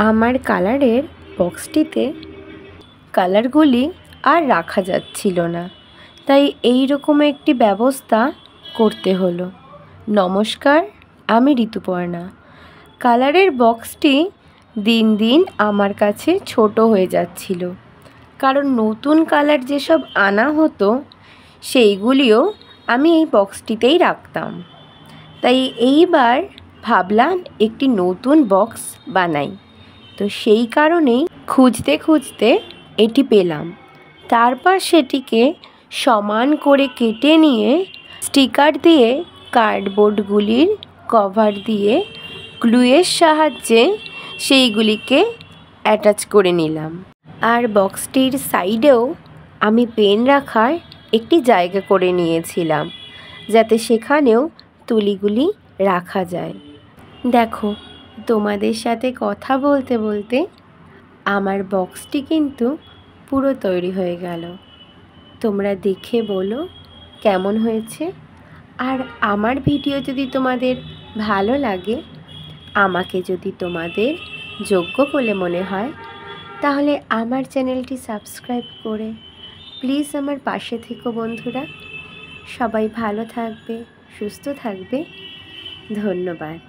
আমার কালারের বক্সটিতে কালারগুলি আর রাখা যাচ্ছিল না, তাই এই রকম একটি ব্যবস্থা করতে হলো। নমস্কার, আমি ঋতুপর্ণা। কালারের বক্সটি দিন দিন আমার কাছে ছোট হয়ে যাচ্ছিল, কারণ নতুন কালার যেসব আনা হতো সেইগুলিও আমি এই বক্সটিতেই রাখতাম। তাই এইবার ভাবলাম একটি নতুন বক্স বানাই। তো সেই কারণেই খুঁজতে খুঁজতে এটি পেলাম। তারপর সেটিকে সমান করে কেটে নিয়ে স্টিকার দিয়ে কার্ডবোর্ডগুলির কভার দিয়ে গ্লুয়ের সাহায্যে সেইগুলিকে অ্যাটাচ করে নিলাম। আর বক্সটির সাইডেও আমি পেন রাখার একটি জায়গা করে নিয়েছিলাম, যাতে সেখানেও তুলিগুলি রাখা যায়। দেখো, তোমাদের সাথে কথা বলতে বলতে আমার বক্সটি কিন্তু পুরো তৈরি হয়ে গেল। তোমরা দেখে বলো কেমন হয়েছে। আর আমার ভিডিও যদি তোমাদের ভালো লাগে, আমাকে যদি তোমাদের যোগ্য বলে মনে হয়, তাহলে আমার চ্যানেলটি সাবস্ক্রাইব করে প্লিজ আমার পাশে থেকো বন্ধুরা। সবাই ভালো থাকবে, সুস্থ থাকবে। ধন্যবাদ।